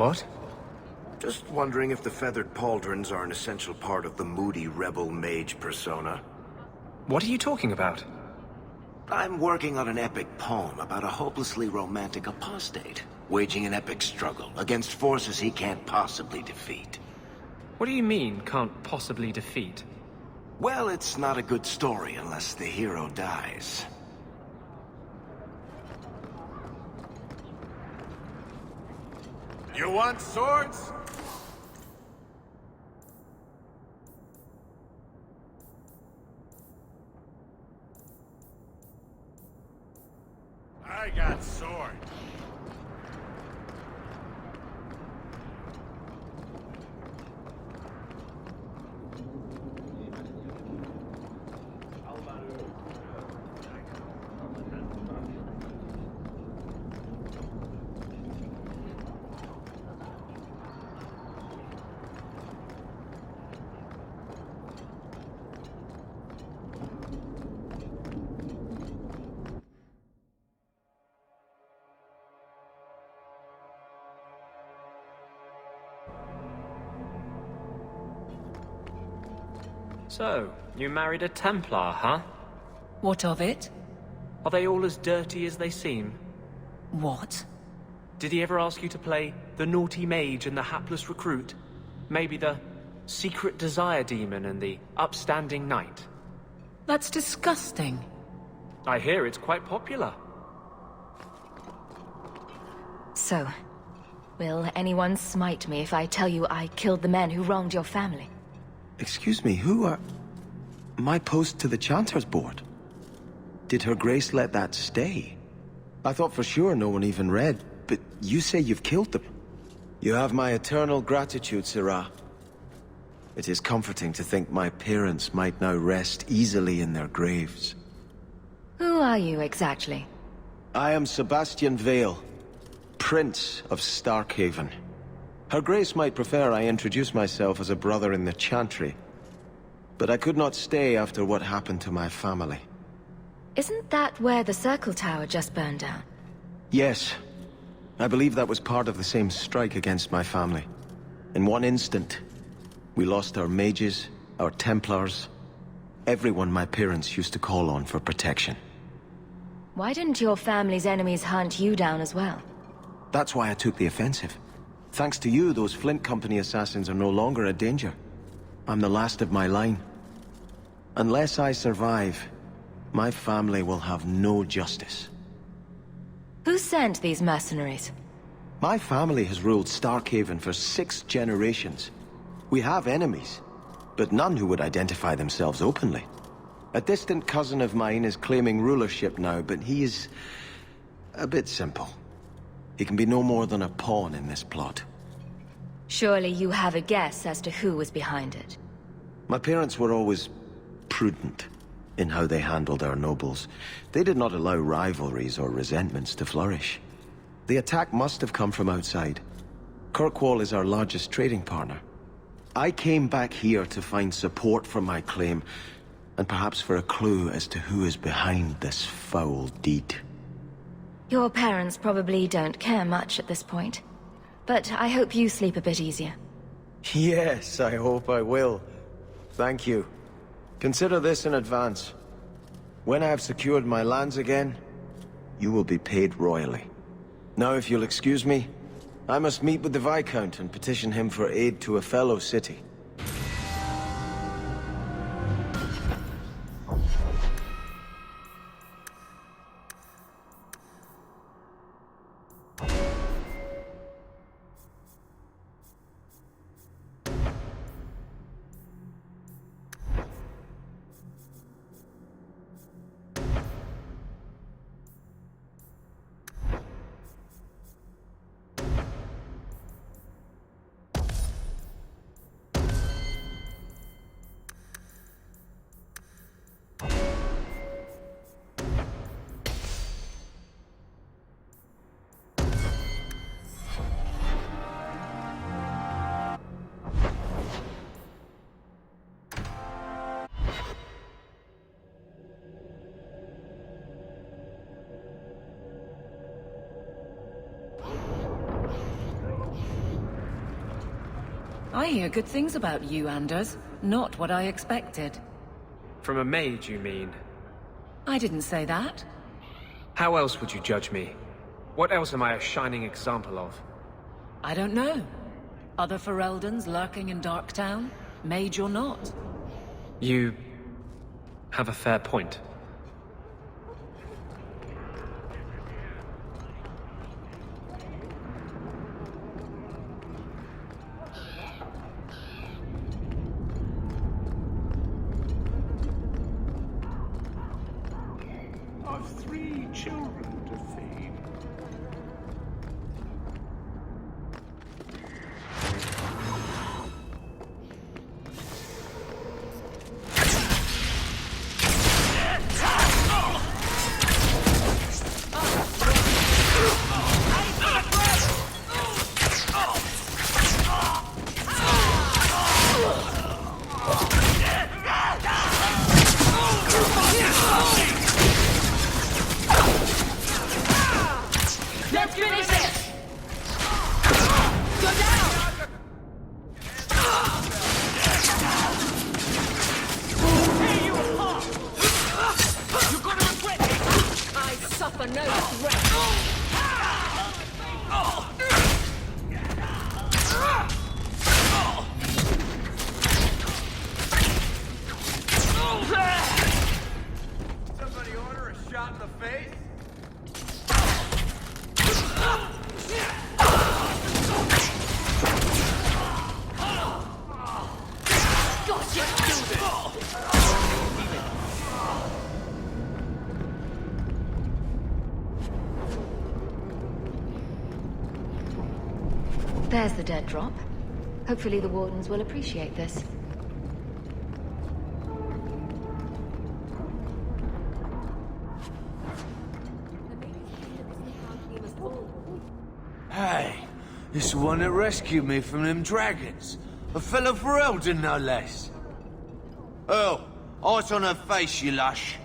What? Just wondering if the feathered pauldrons are an essential part of the moody rebel mage persona. What are you talking about? I'm working on an epic poem about a hopelessly romantic apostate, waging an epic struggle against forces he can't possibly defeat. What do you mean, can't possibly defeat? Well, it's not a good story unless the hero dies. You want swords? I got sword. So, you married a Templar, huh? What of it? Are they all as dirty as they seem? What? Did he ever ask you to play the naughty mage and the hapless recruit? Maybe the secret desire demon and the upstanding knight? That's disgusting. I hear it's quite popular. So, will anyone smite me if I tell you I killed the men who wronged your family? Excuse me, who are... My post to the Chanter's Board? Did Her Grace let that stay? I thought for sure no one even read, but you say you've killed them. You have my eternal gratitude, Sirrah. It is comforting to think my parents might now rest easily in their graves. Who are you exactly? I am Sebastian Vale, Prince of Starkhaven. Her Grace might prefer I introduce myself as a brother in the Chantry, but I could not stay after what happened to my family. Isn't that where the Circle Tower just burned down? Yes. I believe that was part of the same strike against my family. In one instant, we lost our mages, our Templars, everyone my parents used to call on for protection. Why didn't your family's enemies hunt you down as well? That's why I took the offensive. Thanks to you, those Flint Company assassins are no longer a danger. I'm the last of my line. Unless I survive, my family will have no justice. Who sent these mercenaries? My family has ruled Starkhaven for 6 generations. We have enemies, but none who would identify themselves openly. A distant cousin of mine is claiming rulership now, but he is a bit simple. He can be no more than a pawn in this plot. Surely you have a guess as to who was behind it. My parents were always prudent in how they handled our nobles. They did not allow rivalries or resentments to flourish. The attack must have come from outside. Kirkwall is our largest trading partner. I came back here to find support for my claim, and perhaps for a clue as to who is behind this foul deed. Your parents probably don't care much at this point, but I hope you sleep a bit easier. Yes, I hope I will. Thank you. Consider this in advance. When I have secured my lands again, you will be paid royally. Now, if you'll excuse me, I must meet with the Viscount and petition him for aid to a fellow city. I hear good things about you, Anders. Not what I expected. From a mage, you mean? I didn't say that. How else would you judge me? What else am I a shining example of? I don't know. Other Fereldans lurking in Darktown? Mage or not? You have a fair point. I've 3 children to feed. Let's finish this! Go down! Tear you apart! You're gonna regret it! I suffer no regret! Somebody order a shot in the face? There's the dead drop. Hopefully the Wardens will appreciate this. Hey, this is the one that rescued me from them dragons. A fellow Ferelden, no less. Oh, eyes on her face, you lush.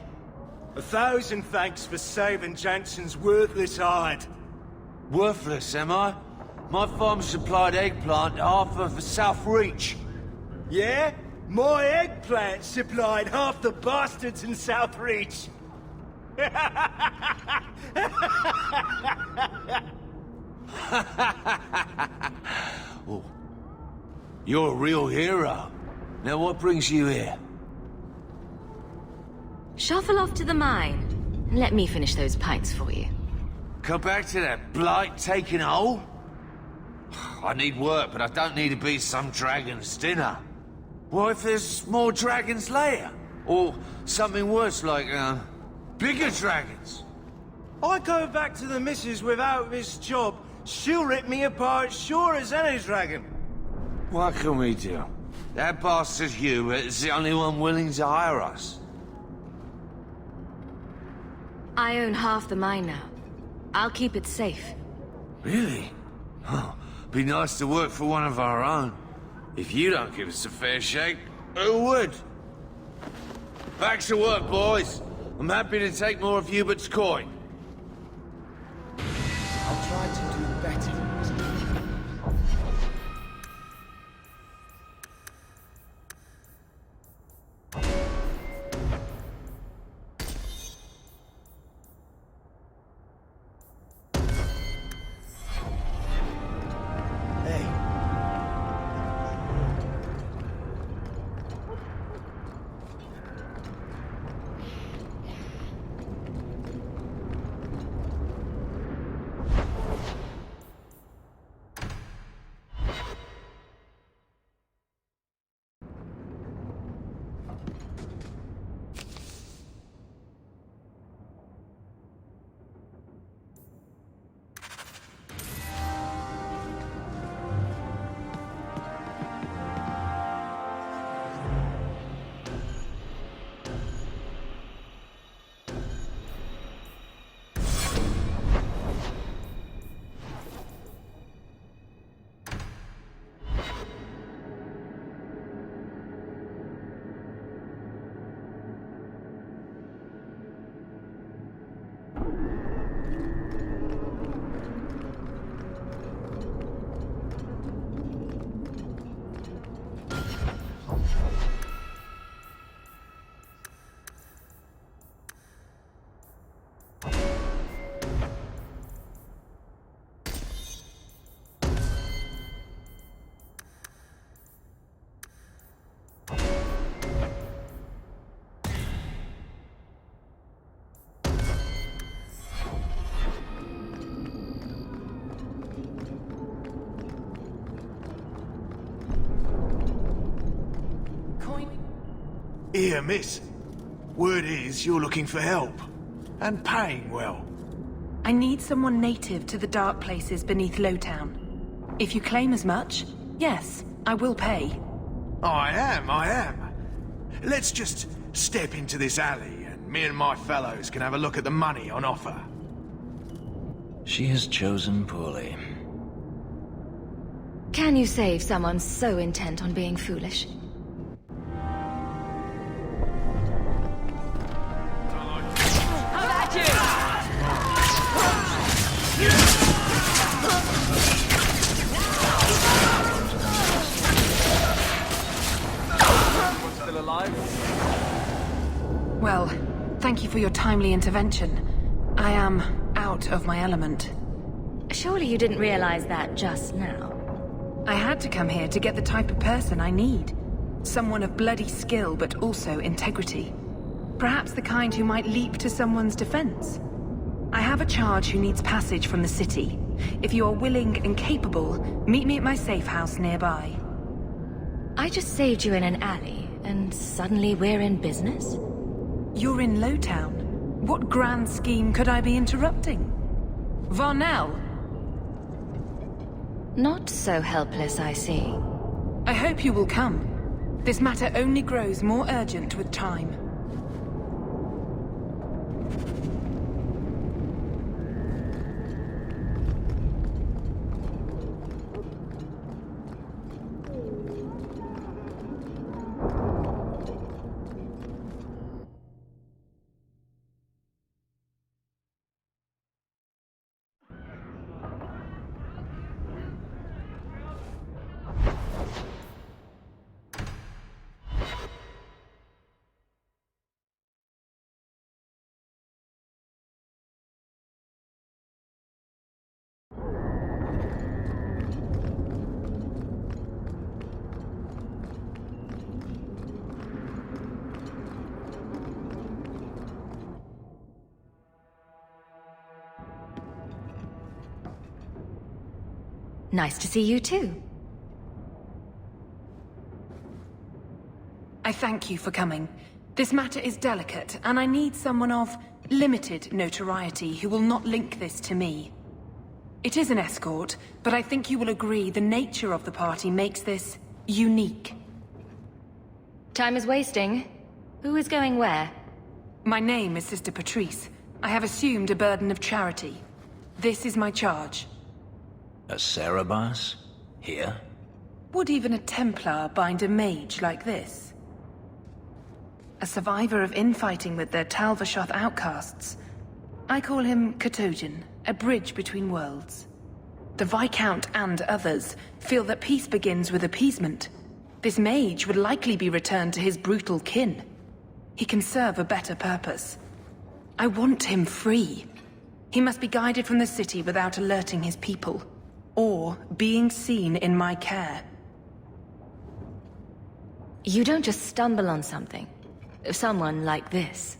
1,000 thanks for saving Jansen's worthless hide. Worthless, am I? My farm supplied eggplant to half of the South Reach. Yeah? My eggplant supplied half the bastards in South Reach. Oh, you're a real hero. Now what brings you here? Shuffle off to the mine. Let me finish those pints for you. Come back to that blight taking hold? I need work, but I don't need to be some dragon's dinner. What if there's more dragons later? Or something worse like, bigger dragons? I go back to the missus without this job. She'll rip me apart sure as any dragon. What can we do? That bastard Hubert is the only one willing to hire us. I own half the mine now. I'll keep it safe. Really? Huh. Be nice to work for one of our own. If you don't give us a fair shake, who would? Back to work, boys. I'm happy to take more of Hubert's coin. I'll try to do better. Here, miss. Word is you're looking for help. And paying well. I need someone native to the dark places beneath Lowtown. If you claim as much, yes, I will pay. I am. Let's just step into this alley, and me and my fellows can have a look at the money on offer. She has chosen poorly. Can you save someone so intent on being foolish? How about you? Still alive? Well, thank you for your timely intervention. I am out of my element. Surely you didn't realize that just now. I had to come here to get the type of person I need. Someone of bloody skill, but also integrity. Perhaps the kind who might leap to someone's defense. I have a charge who needs passage from the city. If you are willing and capable, meet me at my safe house nearby. I just saved you in an alley, and suddenly we're in business? You're in Lowtown. What grand scheme could I be interrupting? Varnell! Not so helpless, I see. I hope you will come. This matter only grows more urgent with time. Nice to see you too. I thank you for coming. This matter is delicate, and I need someone of limited notoriety who will not link this to me. It is an escort, but I think you will agree the nature of the party makes this unique. Time is wasting. Who is going where? My name is Sister Patrice. I have assumed a burden of charity. This is my charge. A Cerebas? Here? Would even a Templar bind a mage like this? A survivor of infighting with their Talvashoth outcasts. I call him Katojan, a bridge between worlds. The Viscount and others feel that peace begins with appeasement. This mage would likely be returned to his brutal kin. He can serve a better purpose. I want him free. He must be guided from the city without alerting his people. Or being seen in my care. You don't just stumble on something. Someone like this.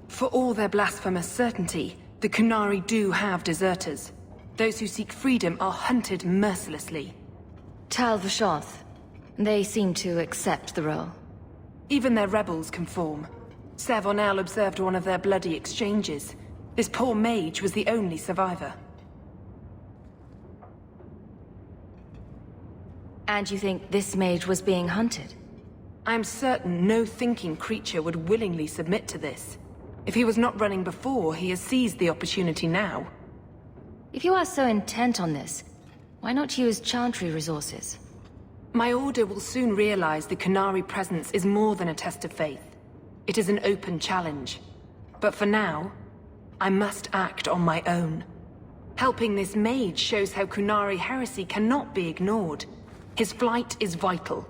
For all their blasphemous certainty, the Kunari do have deserters. Those who seek freedom are hunted mercilessly. Talvashoth. They seem to accept the role. Even their rebels conform. Savonel observed one of their bloody exchanges. This poor mage was the only survivor. And you think this mage was being hunted? I'm certain no thinking creature would willingly submit to this. If he was not running before, he has seized the opportunity now. If you are so intent on this, why not use Chantry resources? My order will soon realize the Kunari presence is more than a test of faith. It is an open challenge. But for now, I must act on my own. Helping this mage shows how Kunari heresy cannot be ignored. His flight is vital.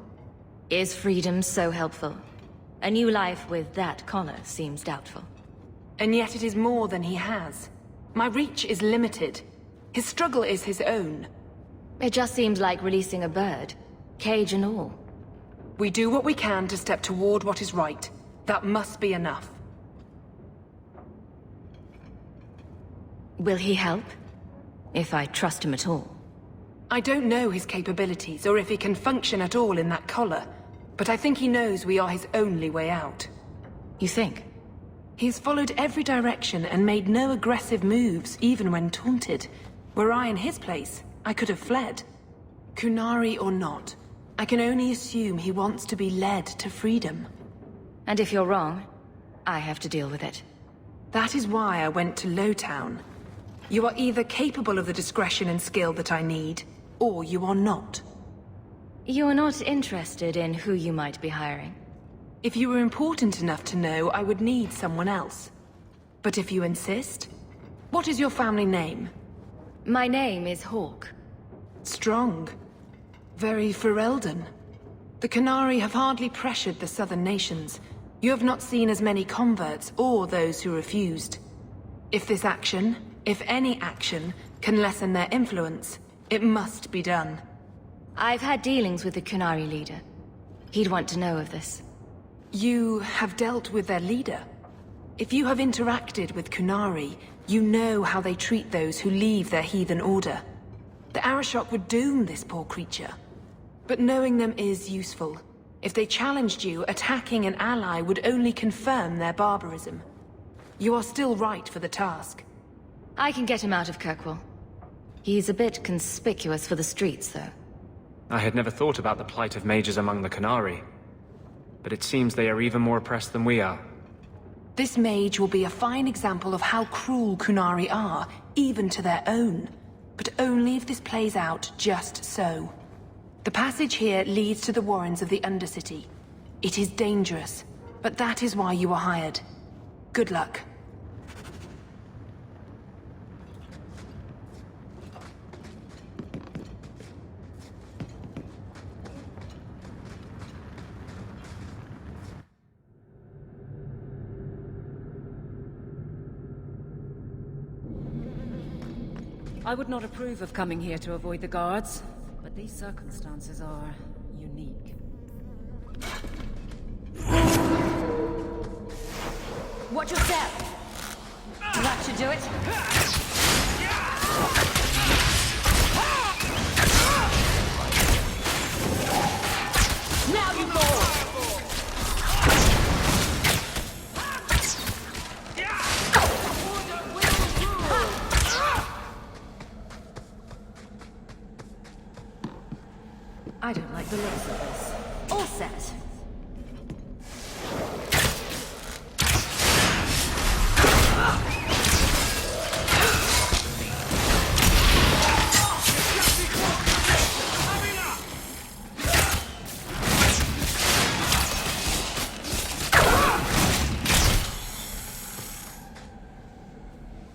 Is freedom so helpful? A new life with that collar seems doubtful. And yet it is more than he has. My reach is limited. His struggle is his own. It just seems like releasing a bird, cage and all. We do what we can to step toward what is right. That must be enough. Will he help? If I trust him at all. I don't know his capabilities, or if he can function at all in that collar. But I think he knows we are his only way out. You think? He's followed every direction and made no aggressive moves, even when taunted. Were I in his place, I could have fled. Kunari or not, I can only assume he wants to be led to freedom. And if you're wrong, I have to deal with it. That is why I went to Lowtown. You are either capable of the discretion and skill that I need, or you are not. You're not interested in who you might be hiring? If you were important enough to know, I would need someone else. But if you insist, what is your family name? My name is Hawk. Strong. Very Ferelden. The Qunari have hardly pressured the southern nations. You have not seen as many converts or those who refused. If this action, if any action, can lessen their influence, it must be done. I've had dealings with the Qunari leader. He'd want to know of this. You have dealt with their leader? If you have interacted with Qunari, you know how they treat those who leave their heathen order. The Arashok would doom this poor creature. But knowing them is useful. If they challenged you, attacking an ally would only confirm their barbarism. You are still right for the task. I can get him out of Kirkwall. He's a bit conspicuous for the streets, though. I had never thought about the plight of mages among the Qunari. But it seems they are even more oppressed than we are. This mage will be a fine example of how cruel Qunari are, even to their own. But only if this plays out just so. The passage here leads to the warrens of the Undercity. It is dangerous, but that is why you are hired. Good luck. I would not approve of coming here to avoid the guards, but these circumstances are unique. Watch your step! That should do it. Now you go! I don't like the looks of this. All set.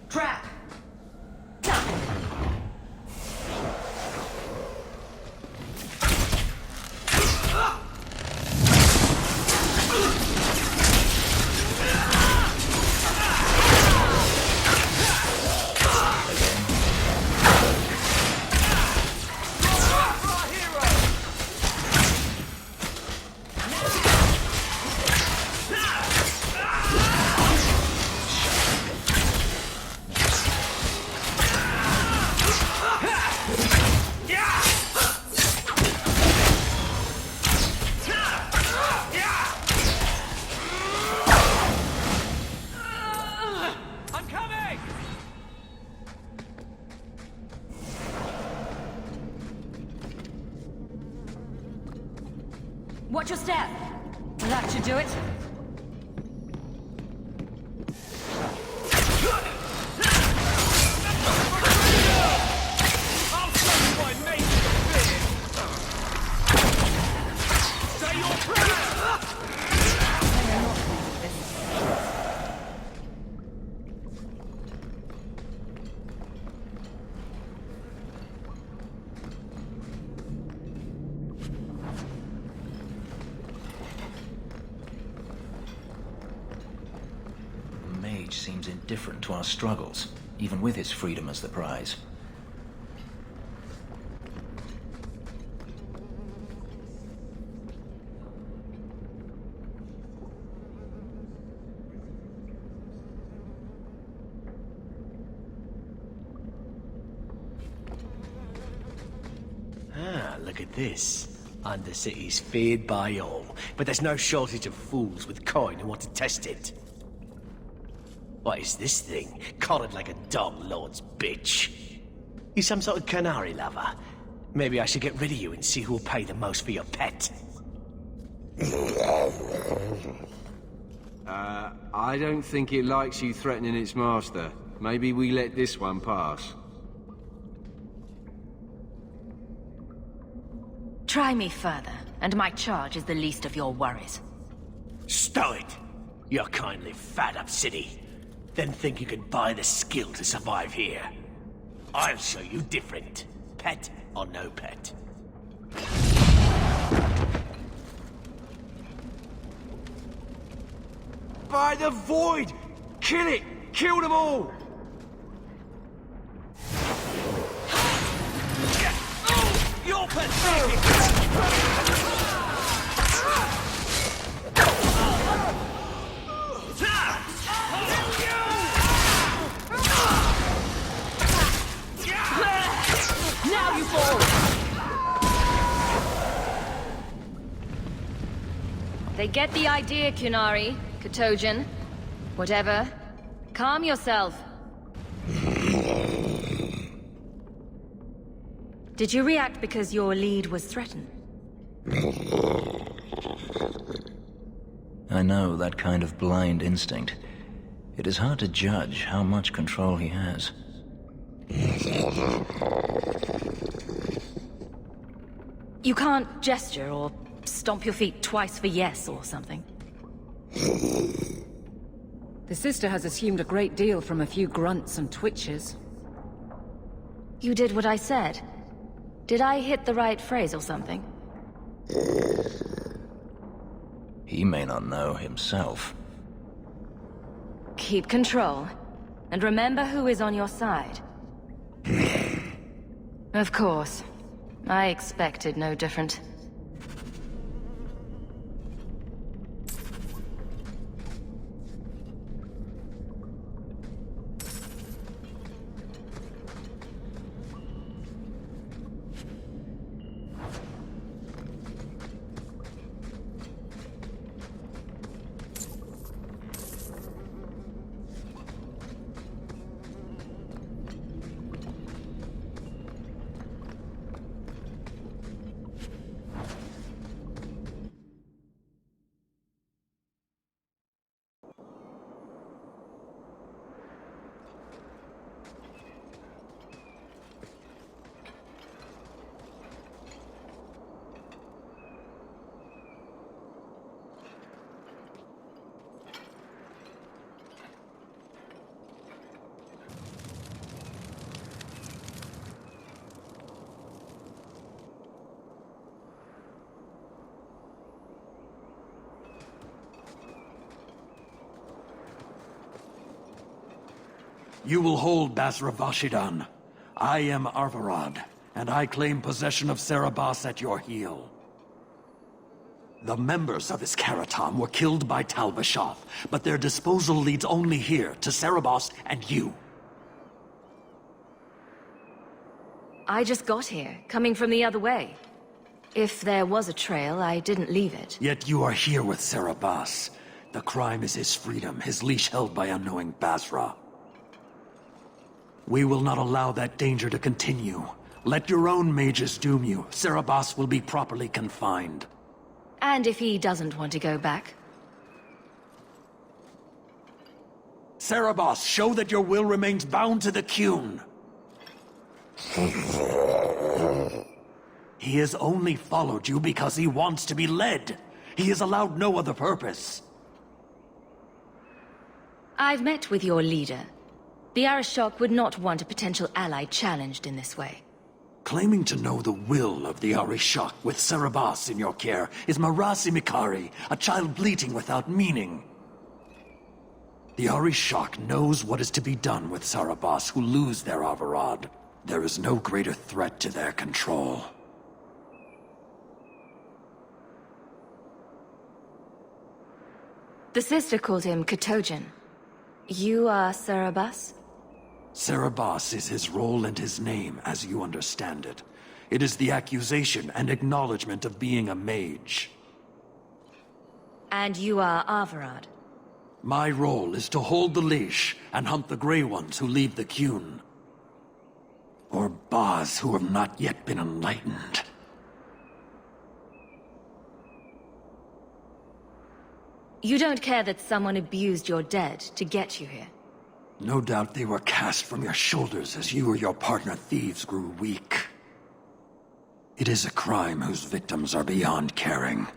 Trap! Watch your step. That should do it. I'll show you what it makes to fear. Say your prayers! Seems indifferent to our struggles, even with his freedom as the prize. Ah, look at this. Undercity's feared by all. but there's no shortage of fools with coin who want to test it. What is this thing? Collared like a dog lord's bitch. You some sort of canary lover? Maybe I should get rid of you and see who will pay the most for your pet. I don't think it likes you threatening its master. Maybe we let this one pass. Try me further, and my charge is the least of your worries. Stow it! You're kindly fat up city. Then think you can buy the skill to survive here. I'll show you different. Pet or no pet. By the void! Kill it! Kill them all! You're pathetic! Now you fall! They get the idea, Kunari, Katojan. Whatever. Calm yourself. Did you react because your lead was threatened? I know that kind of blind instinct. It is hard to judge how much control he has. You can't gesture or stomp your feet twice for yes or something. The sister has assumed a great deal from a few grunts and twitches. You did what I said. Did I hit the right phrase or something? He may not know himself. Keep control. And remember who is on your side. Of course. I expected no different. You will hold Basra Vashidan. I am Arvarad, and I claim possession of Serabas at your heel. The members of Iskaratam were killed by Tal Vashoth, but their disposal leads only here, to Serabas and you. I just got here, coming from the other way. If there was a trail, I didn't leave it. Yet you are here with Serabas. The crime is his freedom, his leash held by unknowing Basra. We will not allow that danger to continue. Let your own mages doom you. Serabas will be properly confined. And if he doesn't want to go back? Serabas, show that your will remains bound to the Qun. He has only followed you because he wants to be led. He has allowed no other purpose. I've met with your leader. The Arishok would not want a potential ally challenged in this way. Claiming to know the will of the Arishok with Serabas in your care is Marasi Mikari, a child bleating without meaning. The Arishok knows what is to be done with Serabas who lose their Avarad. There is no greater threat to their control. The sister called him Katojan. You are Serabas? Serabas is his role and his name, as you understand it. It is the accusation and acknowledgement of being a mage. And you are Averard? My role is to hold the leash and hunt the Grey Ones who leave the Qun. Or Baz who have not yet been enlightened. You don't care that someone abused your dead to get you here? No doubt they were cast from your shoulders as you or your partner thieves grew weak. It is a crime whose victims are beyond caring.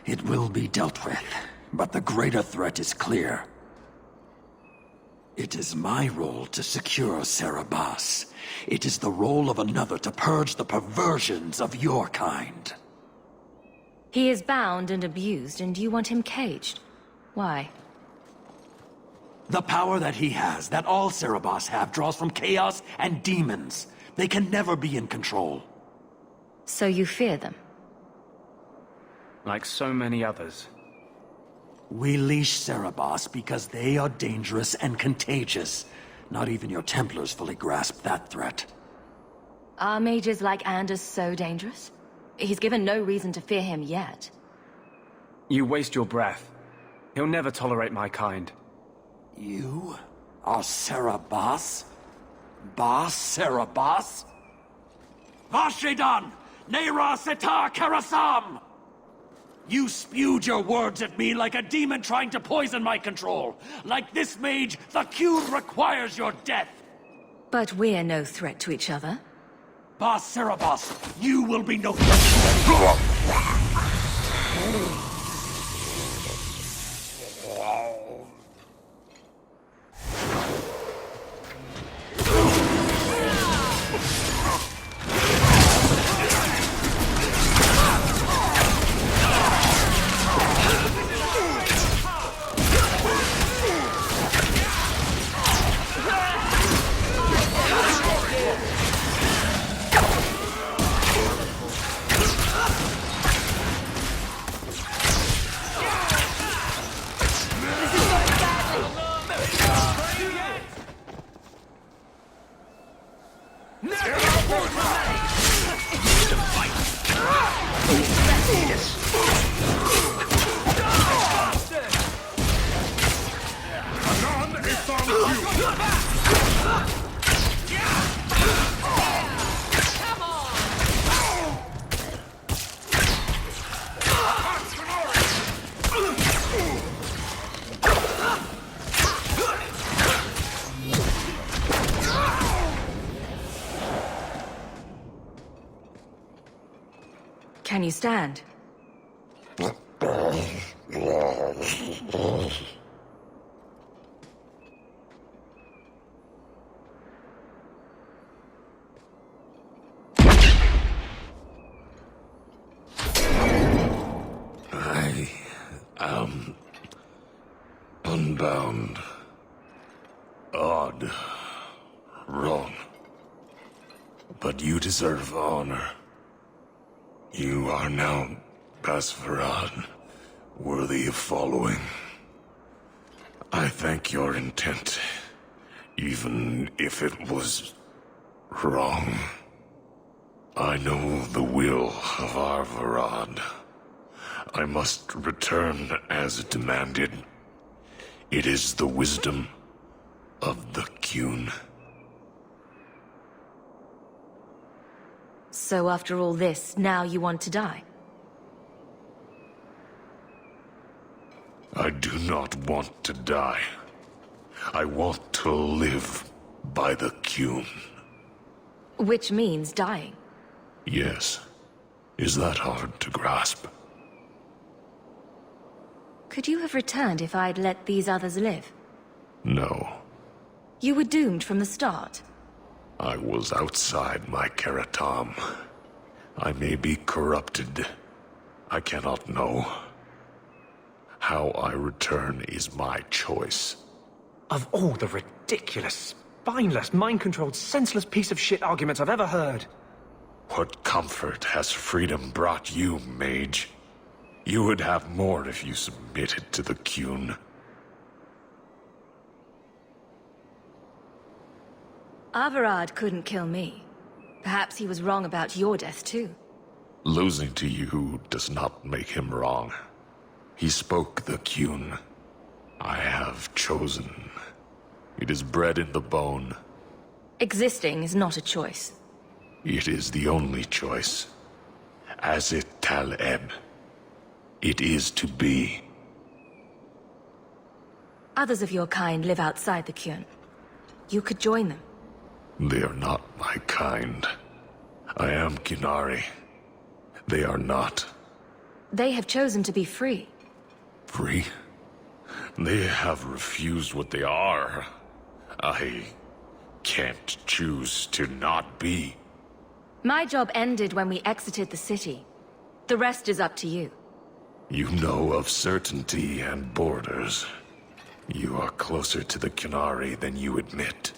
It will be dealt with, but the greater threat is clear. It is my role to secure Serabas. It is the role of another to purge the perversions of your kind. He is bound and abused, and you want him caged. Why? The power that he has, that all Serabas have, draws from chaos and demons. They can never be in control. So you fear them? Like so many others. We leash Serabas because they are dangerous and contagious. Not even your Templars fully grasp that threat. Are mages like Anders so dangerous? He's given no reason to fear him yet. You waste your breath. He'll never tolerate my kind. You are Serabas? Bas Serabas? Vashedan! Nera Setar Karasam! You spewed your words at me like a demon trying to poison my control. Like this mage, the Qun requires your death. But we're no threat to each other. Bas Serabas, you will be no threat. Can you stand? I am unbound. Odd. Wrong. But you deserve honor. You are now Basfarad, worthy of following. I thank your intent, even if it was wrong. I know the will of Arvarad. I must return as demanded. It is the wisdom of the Qun. So after all this, now you want to die? I do not want to die. I want to live by the Qun. Which means dying. Yes. Is that hard to grasp? Could you have returned if I'd let these others live? No. You were doomed from the start. I was outside my Keratam. I may be corrupted. I cannot know. How I return is my choice. Of all the ridiculous, spineless, mind-controlled, senseless piece of shit arguments I've ever heard. What comfort has freedom brought you, mage? You would have more if you submitted to the Qun. Averard couldn't kill me. Perhaps he was wrong about your death, too. Losing to you does not make him wrong. He spoke the Kyun. I have chosen. It is bred in the bone. Existing is not a choice. It is the only choice. As it Tal-Eb. It is to be. Others of your kind live outside the Kyun. You could join them. They are not my kind. I am Qunari. They are not. They have chosen to be free. Free? They have refused what they are. I can't choose to not be. My job ended when we exited the city. The rest is up to you. You know of certainty and borders. You are closer to the Qunari than you admit.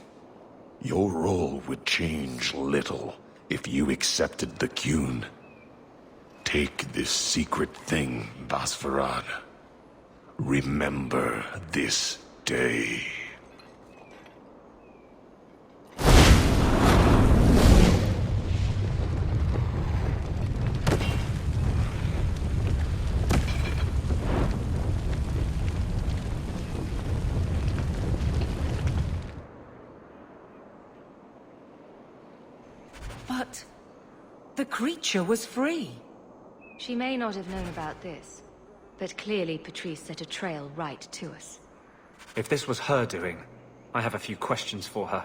Your role would change little if you accepted the Kyun. Take this secret thing, Basfarad. Remember this day. But the creature was free. She may not have known about this, but clearly Patrice set a trail right to us. If this was her doing, I have a few questions for her.